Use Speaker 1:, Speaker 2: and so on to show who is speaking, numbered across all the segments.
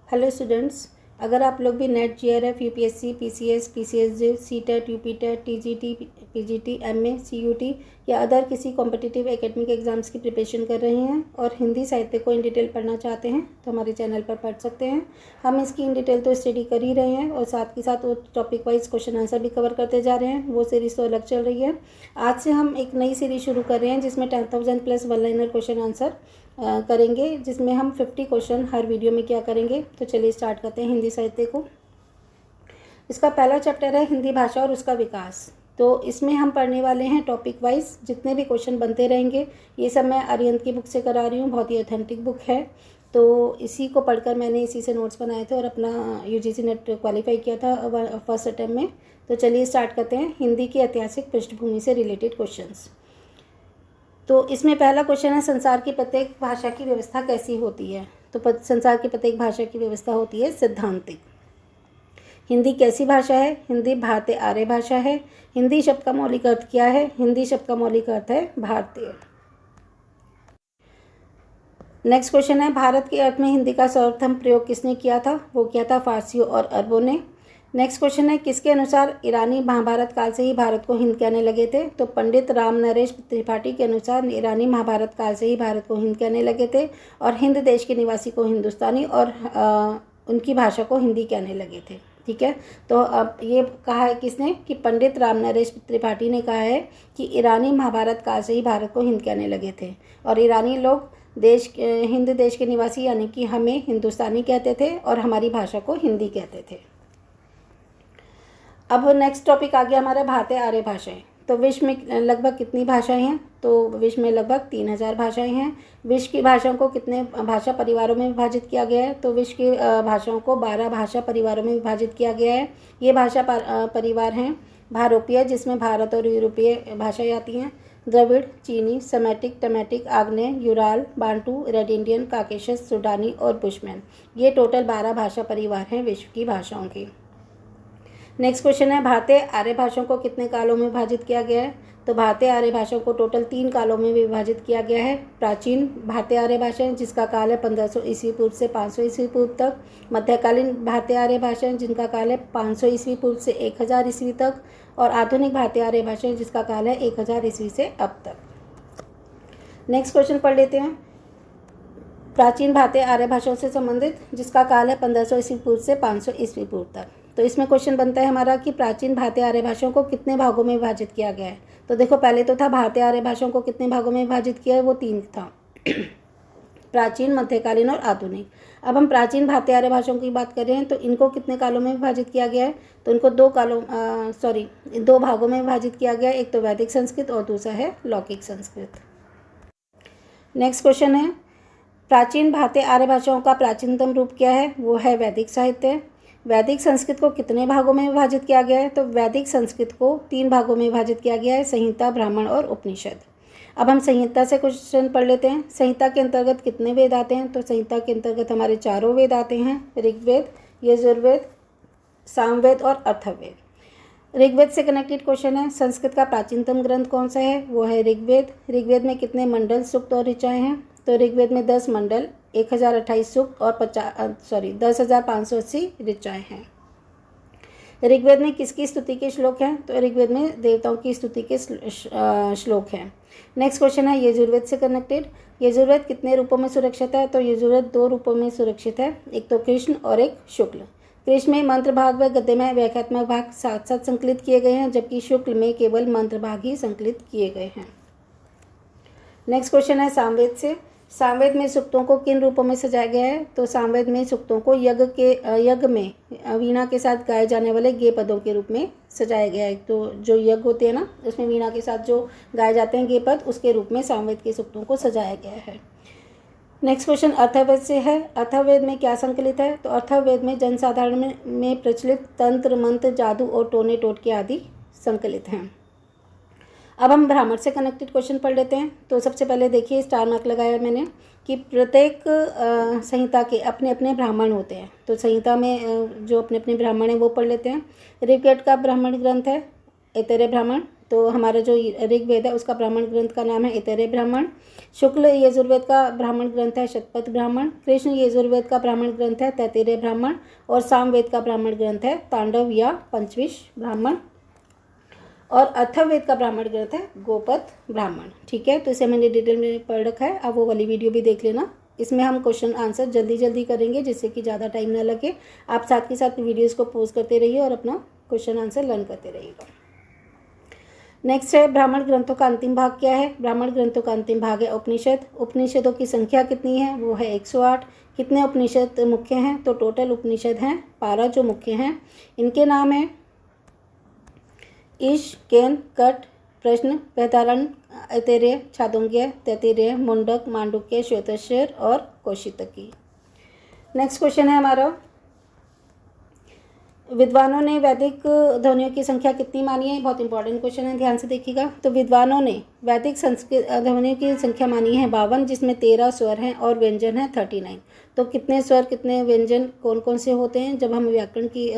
Speaker 1: Hello students, अगर आप लोग भी NET JRF UPSC PCS PCSJ CTET UPTET TGT PGT MA CUET या अदर किसी कॉम्पिटिटिव एकेडमिक एग्जाम्स की प्रिपरेशन कर रहे हैं और हिंदी साहित्य को इन डिटेल पढ़ना चाहते हैं तो हमारे चैनल पर पढ़ सकते हैं। हम इसकी इन डिटेल तो स्टडी कर ही रहे हैं और साथ के साथ वो टॉपिक वाइज क्वेश्चन आंसर भी कवर करते जा रहे हैं। वो सीरीज़ तो अलग चल रही है। आज से हम एक नई सीरीज शुरू कर रहे हैं जिसमें 10,000 plus one liner question answer करेंगे, जिसमें हम 50 क्वेश्चन हर वीडियो में क्या करेंगे। तो चलिए स्टार्ट करते हैं हिंदी साहित्य को। इसका पहला चैप्टर है हिंदी भाषा और उसका विकास। तो इसमें हम पढ़ने वाले हैं टॉपिक वाइज, जितने भी क्वेश्चन बनते रहेंगे। ये सब मैं अरिहंत की बुक से करा रही हूँ, बहुत ही ऑथेंटिक बुक है। तो इसी को पढ़कर मैंने इसी से नोट्स बनाए थे और अपना यूजीसी नेट क्वालिफाई किया था फर्स्ट अटेम्प्ट में। तो चलिए स्टार्ट करते हैं हिंदी की ऐतिहासिक पृष्ठभूमि से रिलेटेड क्वेश्चंस। तो इसमें पहला क्वेश्चन है, संसार की प्रत्येक भाषा की व्यवस्था कैसी होती है। तो संसार की प्रत्येक भाषा की व्यवस्था होती है सिद्धांतिक। हिंदी कैसी भाषा है? हिंदी भारतीय आर्य भाषा है। हिंदी शब्द का मौलिक अर्थ क्या है? हिंदी शब्द का मौलिक अर्थ है भारतीय। नेक्स्ट क्वेश्चन है, भारत के अर्थ में हिंदी का सर्वप्रथम प्रयोग किसने किया था? वो किया था फारसियों और अरबों ने। नेक्स्ट क्वेश्चन है, किसके अनुसार ईरानी महाभारत काल से ही भारत को हिंद कहने लगे थे? तो पंडित राम नरेश त्रिपाठी के अनुसार ईरानी महाभारत काल से ही भारत को हिंद कहने लगे थे और हिंद देश के निवासी को हिंदुस्तानी और उनकी भाषा को हिंदी कहने लगे थे। ठीक है, तो अब ये कहा है किसने? कि पंडित राम नरेश त्रिपाठी ने कहा है कि ईरानी महाभारत काल से ही भारत को हिंद कहने लगे थे और ईरानी लोग हिंद देश के निवासी यानी कि हमें हिंदुस्तानी कहते थे और हमारी भाषा को हिंदी कहते थे। अब नेक्स्ट टॉपिक आ गया हमारा भारतीय आर्य भाषाएं। तो विश्व में लगभग कितनी भाषाएं हैं? तो विश्व में लगभग 3000 भाषाएं हैं। विश्व की भाषाओं को कितने भाषा परिवारों में विभाजित किया गया है? तो विश्व की भाषाओं को 12 भाषा परिवारों में विभाजित किया गया है। ये भाषा परिवार हैं भारोपीय, जिसमें भारत और यूरोपीय भाषाएं आती हैं, द्रविड़, चीनी, सेमेटिक, टमेटिक, आग्नेय, Ural, Bantu, red Indian, Caucasus, सुडानी और बुशमैन। ये टोटल 12 भाषा परिवार हैं विश्व की भाषाओं की। नेक्स्ट क्वेश्चन है, भारतीय आर्य भाषाओं को कितने कालों में विभाजित किया गया है? तो भारतीय आर्य भाषाओं को टोटल 3 कालों में विभाजित किया गया है। प्राचीन भारतीय आर्य भाषाएं जिसका काल है 1500 ईस्वी पूर्व से 500 ईस्वी पूर्व तक, मध्यकालीन भारतीय आर्य भाषाएं जिनका काल है 500 ईस्वी पूर्व से 1000 ईस्वी तक, और आधुनिक भारतीय आर्य भाषाएं जिसका काल है 1000 ईस्वी से अब तक। नेक्स्ट क्वेश्चन पढ़ लेते हैं, प्राचीन भारतीय आर्य भाषाओं से संबंधित जिसका काल है 1500 ईस्वी पूर्व से 500 ईस्वी पूर्व तक। तो इसमें क्वेश्चन बनता है हमारा कि प्राचीन भारतीय आर्य भाषाओं को कितने भागों में विभाजित किया गया है। तो देखो, पहले तो था भारतीय आर्य भाषाओं को कितने भागों में विभाजित किया है, वो 3 था प्राचीन, मध्यकालीन और आधुनिक। अब हम प्राचीन भारतीय आर्य भाषाओं की बात कर रहे हैं, तो इनको कितने कालों में विभाजित किया गया है? तो इनको 2 भागों में विभाजित किया गया है। एक तो वैदिक संस्कृत और दूसरा है लौकिक संस्कृत। नेक्स्ट क्वेश्चन है, प्राचीन भारतीय आर्य भाषाओं का प्राचीनतम रूप क्या है? वो है वैदिक साहित्य। वैदिक संस्कृत को कितने भागों में विभाजित किया गया है? तो वैदिक संस्कृत को 3 भागों में विभाजित किया गया है, संहिता, ब्राह्मण और उपनिषद। अब हम संहिता से क्वेश्चन पढ़ लेते हैं। संहिता के अंतर्गत कितने वेद आते हैं? तो संहिता के अंतर्गत हमारे 4 वेद आते हैं, ऋग्वेद, यजुर्वेद, सामवेद और अथर्ववेद। ऋग्वेद से कनेक्टेड क्वेश्चन है, संस्कृत का प्राचीनतम ग्रंथ कौन सा है? वो है ऋग्वेद। ऋग्वेद में कितने मंडल, सूक्त और ऋचाएँ हैं? तो ऋग्वेद में 10 मंडल, 1028 सूक्त और 10,580 ऋचाएँ हैं। ऋग्वेद में किसकी स्तुति के श्लोक हैं? तो ऋग्वेद में देवताओं की स्तुति के श्लोक हैं। नेक्स्ट क्वेश्चन है यजुर्वेद से कनेक्टेड। यजुर्वेद कितने रूपों में सुरक्षित है? तो यजुर्वेद 2 रूपों में सुरक्षित है, एक तो कृष्ण और एक शुक्ल। कृष्ण में मंत्र भाग व गद्य में व्याख्यात्मक भाग साथ साथ संकलित किए गए हैं, जबकि शुक्ल में केवल मंत्र भाग ही संकलित किए गए हैं। नेक्स्ट क्वेश्चन है सामवेद से। सामवेद में सूक्तों को किन रूपों में सजाया गया है? तो सामवेद में सूक्तों को यज्ञ में वीणा के साथ गाए जाने वाले गेय पदों के रूप में सजाया गया है। तो जो यज्ञ होते हैं ना, उसमें वीणा के साथ जो गाए जाते हैं गेय पद, उसके रूप में सामवेद के सूक्तों को सजाया गया है। नेक्स्ट क्वेश्चन अथर्ववेद से है। अथर्ववेद में क्या संकलित है? तो अथर्ववेद में जनसाधारण में प्रचलित तंत्र, मंत्र, जादू और टोने टोटके आदि संकलित हैं। अब हम ब्राह्मण से कनेक्टेड क्वेश्चन पढ़ लेते हैं। तो सबसे पहले देखिए, स्टार मार्क लगाया है मैंने कि प्रत्येक संहिता के अपने अपने ब्राह्मण होते हैं। तो संहिता में जो अपने अपने ब्राह्मण हैं वो पढ़ लेते हैं। ऋग्वेद का ब्राह्मण ग्रंथ है ऐतरेय ब्राह्मण, तो हमारा जो ऋग्वेद है उसका ब्राह्मण ग्रंथ का नाम है ऐतरेय ब्राह्मण। शुक्ल यजुर्वेद का ब्राह्मण ग्रंथ है शतपथ ब्राह्मण। कृष्ण यजुर्वेद का ब्राह्मण ग्रंथ है तैत्तिरीय ब्राह्मण। और सामवेद का ब्राह्मण ग्रंथ है तांडव या पंचविश ब्राह्मण। और अथर्ववेद का ब्राह्मण ग्रंथ है गोपथ ब्राह्मण। ठीक है, तो इसे मैंने डिटेल में पढ़ रखा है, अब वो वाली वीडियो भी देख लेना। इसमें हम क्वेश्चन आंसर जल्दी जल्दी करेंगे जिससे कि ज़्यादा टाइम ना लगे। आप साथ के साथ वीडियोस को पॉज करते रहिए और अपना क्वेश्चन आंसर लर्न करते रहिएगा। नेक्स्ट है ब्राह्मण ग्रंथों का अंतिम भाग क्या है। ब्राह्मण ग्रंथों का अंतिम भाग है उपनिषद। उपनिषदों की संख्या कितनी है, वो है 108। कितने उपनिषद मुख्य हैं, तो टोटल उपनिषद हैं 12 जो मुख्य हैं। इनके नाम है ईश, केन, कट, प्रश्न, वैतारण, ऐतरेय, छांदोग्य, तैत्तिरीय, मुंडक, मांडुक्य, श्वेताश्वर और कौशितकी। नेक्स्ट क्वेश्चन है हमारा, विद्वानों ने वैदिक ध्वनियों की संख्या कितनी मानी है। बहुत इंपॉर्टेंट क्वेश्चन है, ध्यान से देखिएगा। तो विद्वानों ने वैदिक संस्कृत ध्वनियों की संख्या मानी है 52, जिसमें 13 स्वर हैं और व्यंजन है 39। तो कितने स्वर कितने व्यंजन कौन कौन से होते हैं, जब हम व्याकरण की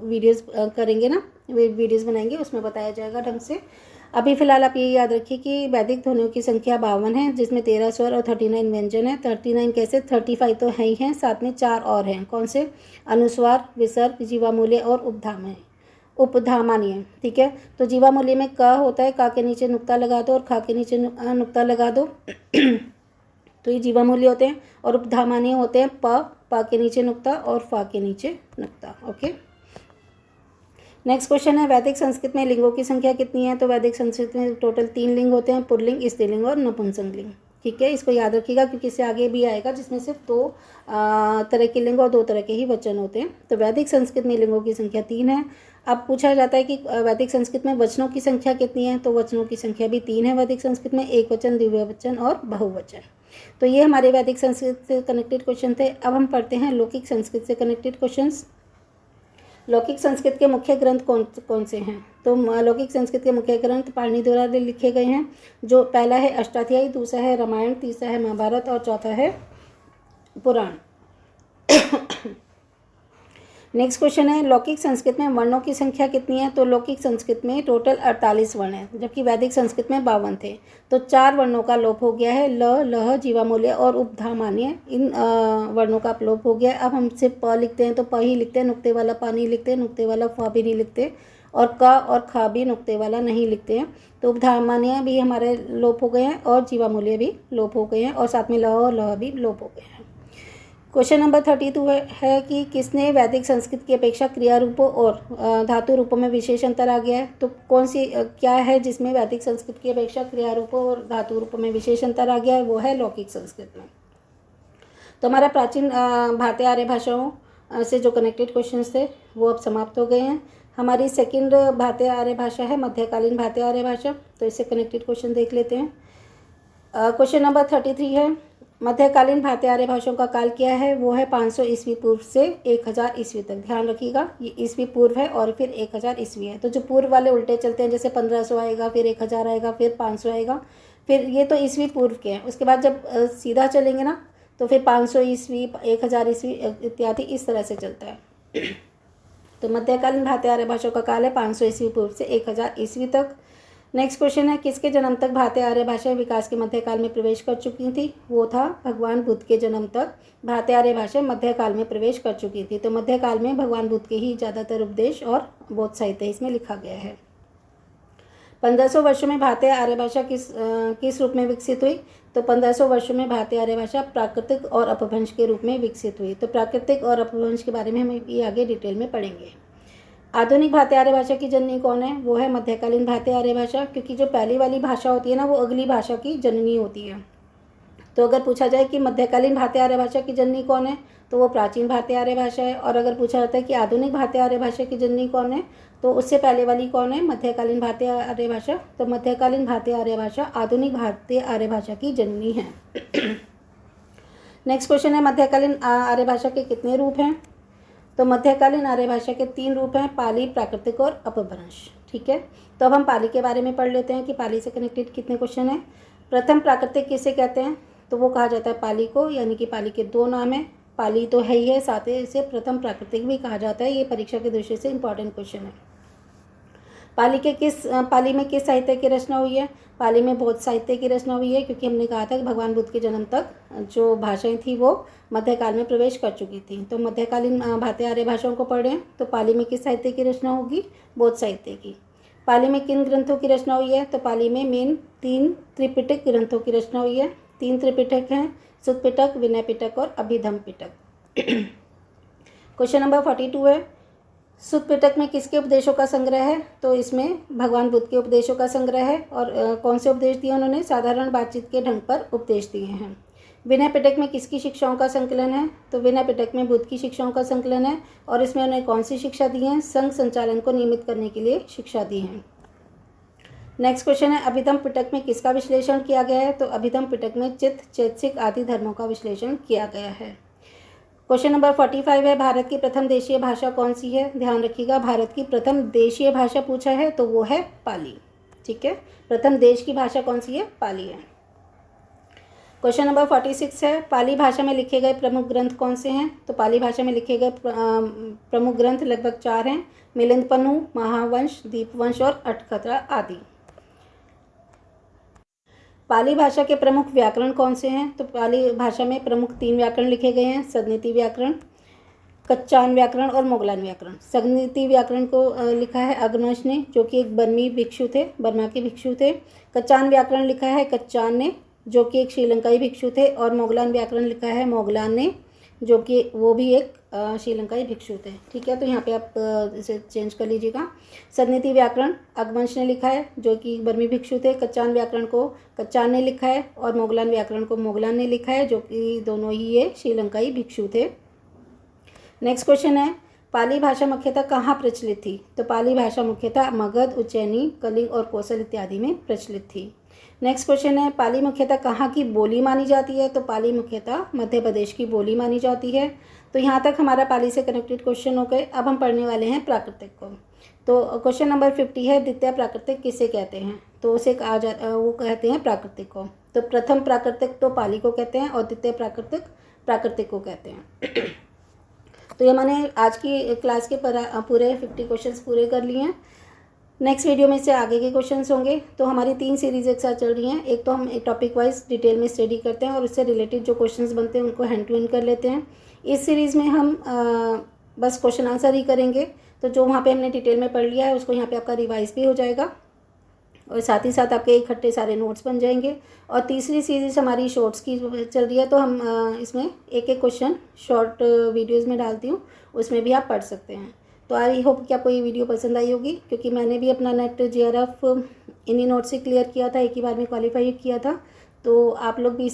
Speaker 1: वीडियोस करेंगे ना, वीडियोस बनाएंगे उसमें बताया जाएगा ढंग से। अभी फ़िलहाल आप ये याद रखिए कि वैदिक ध्वनियों की संख्या 52 है, जिसमें 13 स्वर और 39 व्यंजन है। 39 कैसे, 35 तो है ही हैं, साथ में 4 और हैं। कौन से, अनुस्वार, विसर्ग, जीवामूल्य और उपधामानीय। ठीक है, तो जीवामूल्य में क होता है, का के नीचे नुक्ता लगा दो और खा के नीचे नुक्ता लगा दो तो ये जीवामूल्य होते हैं। और उपधामानीय होते हैं प के नीचे नुक्ता और फा के नीचे नुक्ता। ओके, नेक्स्ट क्वेश्चन है, वैदिक संस्कृत में लिंगों की संख्या कितनी है। तो वैदिक संस्कृत में टोटल 3 लिंग होते हैं, पुल्लिंग, स्त्रीलिंग और नपुंसक लिंग। ठीक है, इसको याद रखिएगा क्योंकि इससे आगे भी आएगा, जिसमें सिर्फ 2 तरह के लिंग और 2 तरह के ही वचन होते हैं। तो वैदिक संस्कृत में लिंगों की संख्या 3 है। अब पूछा जाता है कि वैदिक संस्कृत में वचनों की संख्या कितनी है। तो वचनों की संख्या भी 3 है वैदिक संस्कृत में, एक वचन, द्विवचन और बहुवचन। तो ये हमारे वैदिक संस्कृत से कनेक्टेड क्वेश्चन थे। अब हम पढ़ते हैं लौकिक संस्कृत से कनेक्टेड क्वेश्चंस। लौकिक संस्कृत के मुख्य ग्रंथ कौन से हैं। तो लौकिक संस्कृत के मुख्य ग्रंथ पाणिनि द्वारा लिखे गए हैं। जो पहला है अष्टाध्यायी, दूसरा है रामायण, तीसरा है महाभारत और चौथा है पुराण। नेक्स्ट क्वेश्चन है, लौकिक संस्कृत में वर्णों की संख्या कितनी है। तो लौकिक संस्कृत में टोटल 48 वर्ण हैं, जबकि वैदिक संस्कृत में 52 थे। तो 4 वर्णों का लोप हो गया है, ल, लह, जीवामूल्य और उपधामानीय। इन वर्णों का लोप हो गया है। अब हम सिर्फ प लिखते हैं तो प ही लिखते हैं, नुक्ते वाला प नहीं लिखते, नुक्ते वाला फ भी नहीं लिखते, और क और ख भी नुक्ते वाला नहीं लिखते हैं। तो उपधामानीय भी हमारे लोप हो गए हैं और जीवामूल्य भी लोप हो गए हैं, और साथ में ल और लह भी लोप हो गए हैं। क्वेश्चन नंबर 32 है कि किसने वैदिक संस्कृत की अपेक्षा क्रिया रूपों और धातु रूपों में विशेष अंतर आ गया है। तो कौन सी क्या है जिसमें वैदिक संस्कृत की अपेक्षा क्रिया रूपों और धातु रूपों में विशेष अंतर आ गया है, वो है लौकिक संस्कृत में। तो हमारा प्राचीन भारतीय आर्य भाषाओं से जो कनेक्टेड क्वेश्चंस थे वो अब समाप्त हो गए हैं। हमारी सेकेंड भारतीय आर्य भाषा है मध्यकालीन भारतीय आर्य भाषा। तो इससे कनेक्टेड क्वेश्चन देख लेते हैं। क्वेश्चन नंबर 33 है, मध्यकालीन भारतीय आर्य भाषाओं का काल क्या है। वो है 500 ईस्वी पूर्व से 1000 ईस्वी तक। ध्यान रखिएगा, ये ईस्वी पूर्व है और फिर 1000 ईस्वी है। तो जो पूर्व वाले उल्टे चलते हैं, जैसे 1500 आएगा, फिर 1000 आएगा, फिर 500 आएगा, फिर ये तो ईस्वी पूर्व के हैं। उसके बाद जब सीधा चलेंगे ना, तो फिर 500 ईस्वी, 1000 ईस्वी इत्यादि, इस तरह से चलता है। तो मध्यकालीन भारतीय आर्य भाषाओं का काल है 500 ईस्वी पूर्व से 1000 ईस्वी तक। नेक्स्ट क्वेश्चन है, किसके जन्म तक भारतीय आर्य भाषा विकास के मध्यकाल में प्रवेश कर चुकी थी। वो था भगवान बुद्ध के जन्म तक भारतीय आर्य भाषा मध्यकाल में प्रवेश कर चुकी थी। तो मध्यकाल में भगवान बुद्ध के ही ज़्यादातर उपदेश और बौद्ध साहित्य इसमें लिखा गया है। 1500 वर्षों में भारतीय आर्य भाषा किस रूप में विकसित हुई। तो 1500 वर्षों में भारतीय आर्य भाषा प्राकृतिक और अपभ्रंश के रूप में विकसित हुई। तो प्राकृतिक और अपभ्रंश के बारे में हम ये आगे डिटेल में पढ़ेंगे। आधुनिक भारतीय आर्य भाषा की जननी कौन है। वो है मध्यकालीन भारतीय आर्य भाषा, क्योंकि जो पहली वाली भाषा होती है ना, वो अगली भाषा की जननी होती है। तो अगर पूछा जाए कि मध्यकालीन भारतीय आर्य भाषा की जननी कौन है, तो वो प्राचीन भारतीय आर्य भाषा है। और अगर पूछा जाता है कि आधुनिक भारतीय आर्य भाषा की जननी कौन है, तो उससे पहले वाली कौन है, मध्यकालीन भारतीय आर्य भाषा। तो मध्यकालीन भारतीय आर्य भाषा आधुनिक भारतीय आर्य भाषा की जननी है। नेक्स्ट क्वेश्चन है, मध्यकालीन आर्य भाषा के कितने रूप हैं। तो मध्यकालीन आर्य भाषा के 3 रूप हैं, पाली, प्राकृतिक और अपभ्रंश। ठीक है, तो अब हम पाली के बारे में पढ़ लेते हैं कि पाली से कनेक्टेड कितने क्वेश्चन हैं। प्रथम प्राकृतिक किसे कहते हैं। तो वो कहा जाता है पाली को, यानी कि पाली के 2 नाम हैं। पाली तो है ही है, साथ ही इसे प्रथम प्राकृतिक भी कहा जाता है। ये परीक्षा के दृष्टि से इंपॉर्टेंट क्वेश्चन है। पाली में किस साहित्य की रचना हुई है? पाली में बौद्ध साहित्य की रचना हुई है, क्योंकि हमने कहा था कि भगवान बुद्ध के जन्म तक जो भाषाएं थी वो मध्यकाल में प्रवेश कर चुकी थी। तो मध्यकालीन भारतीय आर्य भाषाओं को पढ़ रहे हैं, तो पाली में किस साहित्य की रचना होगी? बौद्ध साहित्य की। पाली में किन ग्रंथों की रचना हुई है? तो पाली में मेन 3 त्रिपिटक ग्रंथों की रचना हुई है। 3 त्रिपिटक हैं, सुत्त पिटक, विनय पिटक और अभिधम्म पिटक। क्वेश्चन नंबर 42 है, सुत्त पिटक में किसके उपदेशों का संग्रह है? तो इसमें भगवान बुद्ध के उपदेशों का संग्रह है। और कौन से उपदेश दिए उन्होंने? साधारण बातचीत के ढंग पर उपदेश दिए हैं। विनय पिटक में किसकी शिक्षाओं का संकलन है? तो विनय पिटक में बुद्ध की शिक्षाओं का संकलन है। और इसमें उन्हें कौन सी शिक्षा दी है? संघ संचालन को नियमित करने के लिए शिक्षा दी है। नेक्स्ट क्वेश्चन है, अभिधम्म पिटक में किसका विश्लेषण किया गया है? तो अभिधम्म पिटक में चित्त, चैतसिक आदि धर्मों का विश्लेषण किया गया है। क्वेश्चन नंबर 45 है, भारत की प्रथम देशीय भाषा कौन सी है? ध्यान रखिएगा, भारत की प्रथम देशीय भाषा पूछा है तो वो है पाली। ठीक है, प्रथम देश की भाषा कौन सी है? पाली है। क्वेश्चन नंबर 46 है, पाली भाषा में लिखे गए प्रमुख ग्रंथ कौन से हैं? तो पाली भाषा में लिखे गए प्रमुख ग्रंथ लगभग 4 हैं, मिलिंद-पन्हु, महावंश, दीपवंश और अट्ठकथा आदि। पाली भाषा के प्रमुख व्याकरण कौन से हैं? तो पाली भाषा में प्रमुख 3 व्याकरण लिखे गए हैं, सदनीति व्याकरण, कच्चान व्याकरण और मोगलान व्याकरण। सदनीति व्याकरण को लिखा है अग्नवंश ने, जो कि एक बर्मी भिक्षु थे, बर्मा के भिक्षु थे। कच्चान व्याकरण लिखा है कच्चान ने, जो कि एक श्रीलंकाई भिक्षु थे। और मोगलान व्याकरण लिखा है मोगलान ने, जो कि वो भी एक श्रीलंकाई भिक्षु थे। ठीक है, तो यहाँ पे आप इसे चेंज कर लीजिएगा। सदनीति व्याकरण अग्नवंश ने लिखा है, जो कि बर्मी भिक्षु थे। कच्चान व्याकरण को कच्चान ने लिखा है और मोगलान व्याकरण को मोगलान ने लिखा है, जो कि दोनों ही ये श्रीलंकाई भिक्षु थे। नेक्स्ट क्वेश्चन है, पाली भाषा मुख्यतः कहाँ प्रचलित थी? तो पाली भाषा मुख्यतः मगध, उज्जैनी, कलिंग और कौशल इत्यादि में प्रचलित थी। नेक्स्ट क्वेश्चन है, पाली मुख्यतः कहाँ की बोली मानी जाती है? तो पाली मुख्यतः मध्य प्रदेश की बोली मानी जाती है। तो यहाँ तक हमारा पाली से कनेक्टेड क्वेश्चन हो गए। अब हम पढ़ने वाले हैं प्राकृतिक को। तो क्वेश्चन नंबर 50 है, द्वितीय प्राकृतिक किसे कहते हैं? तो उसे वो कहते हैं प्राकृतिक को। तो प्रथम प्राकृतिक तो पाली को कहते हैं और द्वितीय प्राकृतिक प्राकृतिक को कहते हैं। तो ये मैंने आज की क्लास के पूरे 50 क्वेश्चंस पूरे कर लिए हैं। नेक्स्ट वीडियो में से आगे के क्वेश्चंस होंगे। तो हमारी 3 सीरीज एक साथ चल रही हैं। एक तो हम एक टॉपिक वाइज डिटेल में स्टडी करते हैं और उससे रिलेटेड जो क्वेश्चंस बनते हैं उनको हैंड टू हैंड कर लेते हैं। इस सीरीज़ में हम बस क्वेश्चन आंसर ही करेंगे। तो जो वहाँ पे हमने डिटेल में पढ़ लिया है उसको यहाँ पे आपका रिवाइज भी हो जाएगा और साथ ही साथ आपके इकट्ठे सारे नोट्स बन जाएंगे। और तीसरी सीरीज हमारी शॉर्ट्स की चल रही है, तो हम इसमें एक एक क्वेश्चन शॉर्ट वीडियोज़ में डालती हूँ, उसमें भी आप पढ़ सकते हैं। तो आई होप कि आपको ये वीडियो पसंद आई होगी, क्योंकि मैंने भी अपना नेट JRF इन्हीं नोट से क्लियर किया था, एक ही बार में क्वालिफाई किया था। तो आप लोग भी